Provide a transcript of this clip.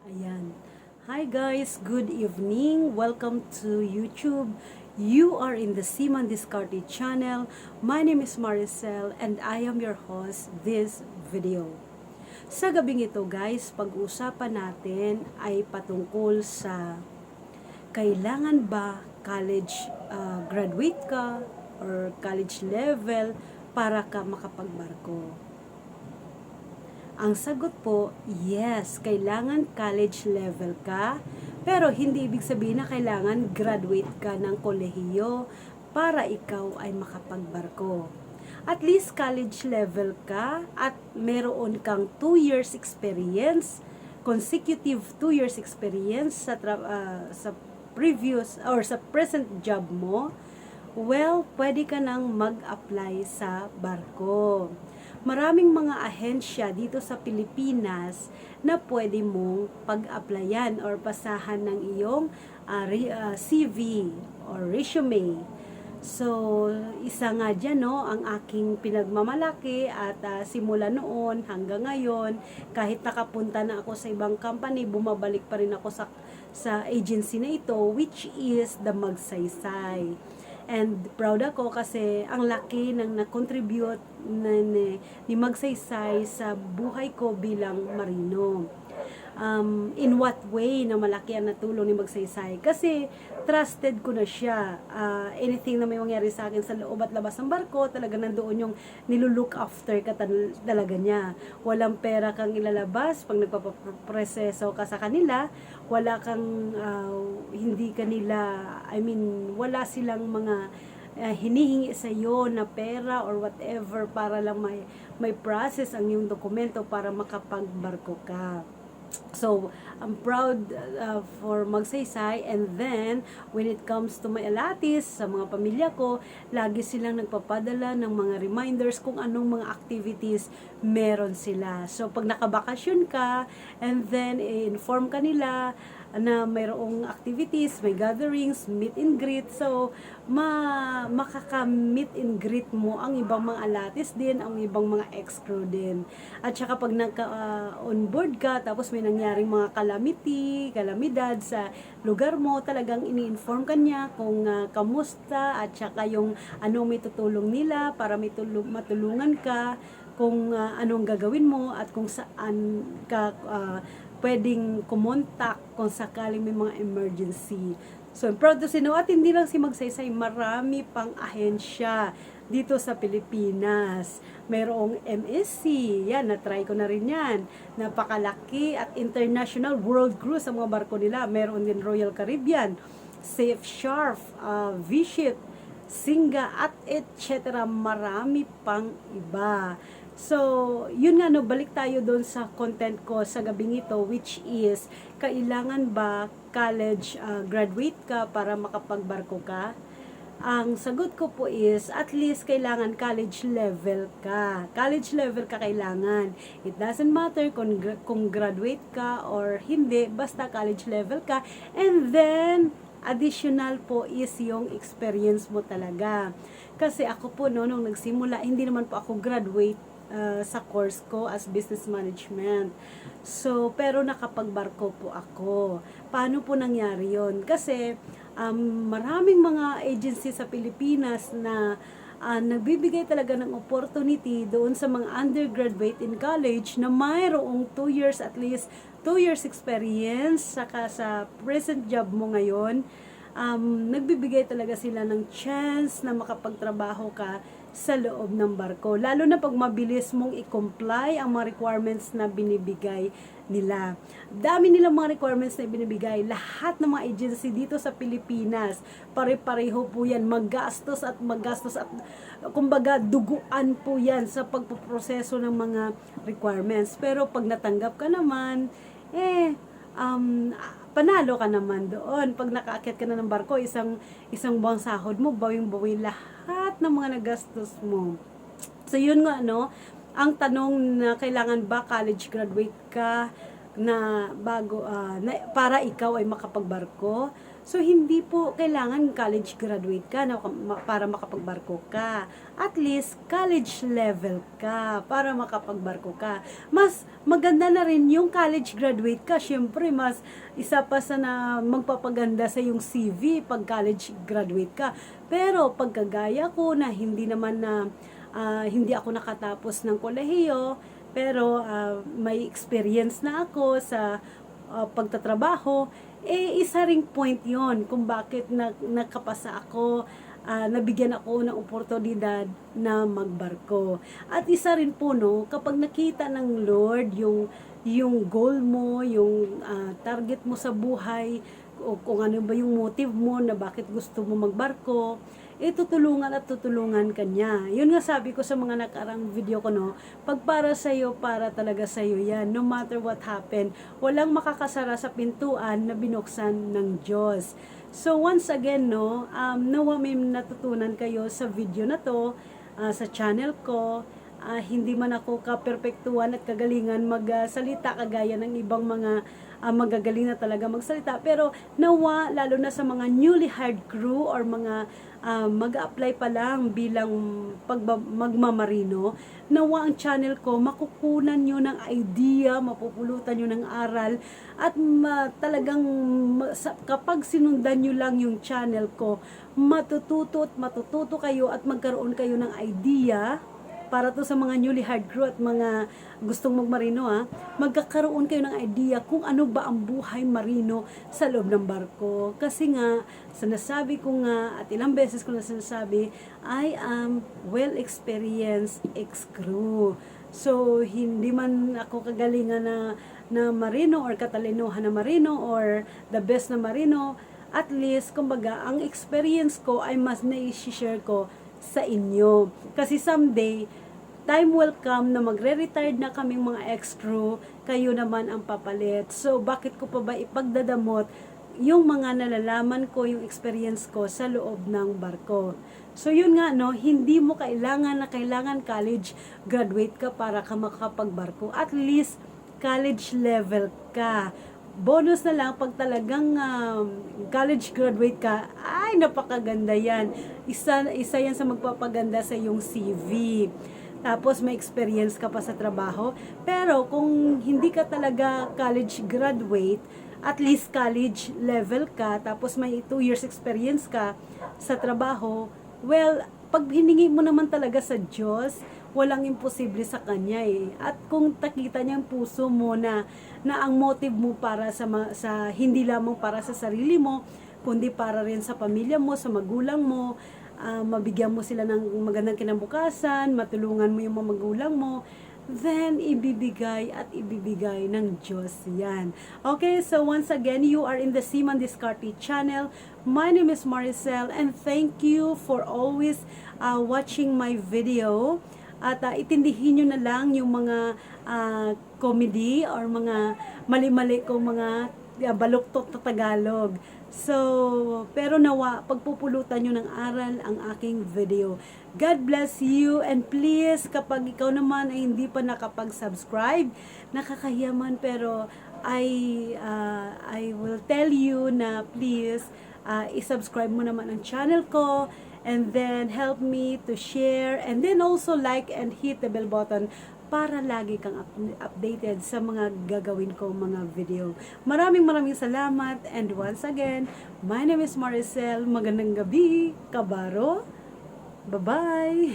Ayan. Hi guys, good evening. Welcome to YouTube. You are in the Siman Discarte channel. My name is Maricel and I am your host this video. Sa gabing ito guys, pag-uusapan natin ay patungkol sa kailangan ba college graduate ka or college level para ka makapagbarko. Ang sagot po, yes, kailangan college level ka, pero hindi ibig sabihin na kailangan graduate ka ng kolehiyo para ikaw ay makapagbarko. At least college level ka at meron kang 2 years experience, consecutive 2 years experience sa previous or sa present job mo. Well, pwede ka nang mag-apply sa barko. Maraming mga ahensya dito sa Pilipinas na pwede mong pag-applyan or pasahan ng iyong CV or resume. So, isa nga dyan, no, ang aking pinagmamalaki at simula noon hanggang ngayon, kahit nakapunta na ako sa ibang company, bumabalik pa rin ako sa agency na ito, which is the Magsaysay. And proud ako kasi ang laki ng na-contribute ni Magsaysay sa buhay ko bilang marino. In what way na malaki ang natulong ni Magsaysay? Kasi trusted ko na siya. Anything na may mangyari sa akin sa loob at labas ng barko, talaga nandoon yung nilulook after ka talaga niya. Walang pera kang ilalabas pag nagpapaproseso ka sa kanila. Wala kang, hindi kanila, wala silang mga hinihingi sa iyo na pera or whatever para lang may process ang iyong dokumento para makapagbarko ka. So, I'm proud for Magsaysay, and then when it comes to my alatis, sa mga pamilya ko, lagi silang nagpapadala ng mga reminders kung anong mga activities meron sila. So, pag nakabakasyon ka, and then i-inform ka nila na mayroong activities, may gatherings, meet and greet. So, makaka-meet and greet mo ang ibang mga alatis din, ang ibang mga ex-crew din. At saka pag nagka-on board ka, tapos may nangyaring mga kalamidad sa lugar mo, talagang ini-inform ka niya kung kamusta, at saka yung anong may tutulong nila para matulungan ka, kung anong gagawin mo, at kung saan ka pwedeng kumontak kung sakaling may mga emergency. So, I'm proud to say, no, at hindi lang si Magsaysay, marami pang ahensya dito sa Pilipinas. Mayroong MSC, yan, na-try ko na rin yan. Napakalaki at international world cruise sa mga barko nila. Meron din Royal Caribbean, Safe Sharp, V-Ship, Singa, at etc. Marami pang iba. So, yun nga, no, balik tayo doon sa content ko sa gabing ito, which is, kailangan ba college graduate ka para makapagbarko ka? Ang sagot ko po is, at least kailangan college level ka. College level ka kailangan. It doesn't matter kung graduate ka or hindi, basta college level ka. And then, additional po is yung experience mo talaga. Kasi ako po, no, nung nagsimula, hindi naman po ako graduate sa course ko as business management. So, pero nakapagbarko po ako. Paano po nangyari yon? Kasi, maraming mga agency sa Pilipinas na nagbibigay talaga ng opportunity doon sa mga undergraduate in college na mayroong 2 years, at least 2 years experience, saka sa present job mo ngayon, nagbibigay talaga sila ng chance na makapagtrabaho ka sa loob ng barko. Lalo na pag mabilis mong i-comply ang mga requirements na binibigay nila. Dami nilang mga requirements na binibigay. Lahat ng mga agency dito sa Pilipinas, pare-pareho po yan. Maggastos at kumbaga duguan po yan sa pagpoproseso ng mga requirements. Pero pag natanggap ka naman, panalo ka naman doon. Pag nakaakyat ka na ng barko, isang buwang sahod mo, bawing-bawi lahat ng mga nagastos mo. So, yun nga, no? Ang tanong na kailangan ba college graduate ka na bago para ikaw ay makapagbarko. So hindi po kailangan college graduate ka na para makapagbarko ka. At least college level ka para makapagbarko ka. Mas maganda na rin yung college graduate ka. Syempre mas isa pa sa na magpapaganda sa yung CV pag college graduate ka. Pero pagkagaya ko na hindi naman na hindi ako nakatapos ng kolehiyo, pero may experience na ako sa pagtatrabaho, isa ring point yon kung bakit nakapasa ako, nabigyan ako ng oportunidad na magbarko. At isa rin po, no, kapag nakita ng Lord yung goal mo, yung target mo sa buhay, o kung ano ba yung motive mo na bakit gusto mo magbarko, tutulungan at tutulungan ka niya. Yun nga sabi ko sa mga nakarang video ko, no, pag para sa'yo, para talaga sa'yo yan. No matter what happen, walang makakasara sa pintuan na binuksan ng Diyos. So once again, no, nawa may natutunan kayo sa video na to, sa channel ko. Hindi man ako kaperpektuhan at kagalingan magsalita kagaya ng ibang mga magagaling na talaga magsalita, pero nawa lalo na sa mga newly hired crew or mga mag-apply pa lang bilang magmamarino, nawa ang channel ko makukunan nyo ng idea, mapupulutan nyo ng aral, at talagang kapag sinundan nyo lang yung channel ko, matututo kayo at magkaroon kayo ng idea. Para to sa mga newly hired crew at mga gustong magmarino, magkakaroon kayo ng idea kung ano ba ang buhay marino sa loob ng barko. Kasi nga, sinasabi ko nga, at ilang beses ko na sinasabi, I am well-experienced ex-crew. So, hindi man ako kagalingan na marino or katalinuhan na marino or the best na marino, at least, kumbaga, ang experience ko ay mas na-share ko sa inyo. Kasi someday, time will come na magre-retired na kaming mga ex-crew, kayo naman ang papalit. So, bakit ko pa ba ipagdadamot yung mga nalalaman ko, yung experience ko sa loob ng barko? So, yun nga, no, hindi mo kailangan college graduate ka para ka makapagbarko. At least, college level ka. Bonus na lang pag talagang college graduate ka, ay napakaganda yan. Isa yan sa magpapaganda sa iyong CV. Tapos may experience ka pa sa trabaho. Pero kung hindi ka talaga college graduate, at least college level ka, tapos may 2 years experience ka sa trabaho, well, pag hiningi mo naman talaga sa Diyos, walang imposible sa Kanya eh. At kung takita niya ang puso mo na ang motive mo para sa hindi lamang para sa sarili mo, kundi para rin sa pamilya mo, sa magulang mo, mabigyan mo sila ng magandang kinabukasan, matulungan mo yung mga magulang mo, then ibibigay at ibibigay ng Diyos yan. Okay, so once again, you are in the Seaman Discarte channel. My name is Maricel, and thank you for always watching my video. At itindihin nyo na lang yung mga comedy or mga mali-mali kong mga baluktot na Tagalog. So, pero nawa, pagpupulutan nyo ng aral ang aking video. God bless you, and please, kapag ikaw naman ay hindi pa nakapag-subscribe, nakakahiyaman, pero I will tell you na please, i-subscribe mo naman ang channel ko, and then help me to share, and then also like and hit the bell button para lagi kang updated sa mga gagawin kong mga video. Maraming salamat, and once again, my name is Maricel. Magandang gabi, kabaro. Bye-bye!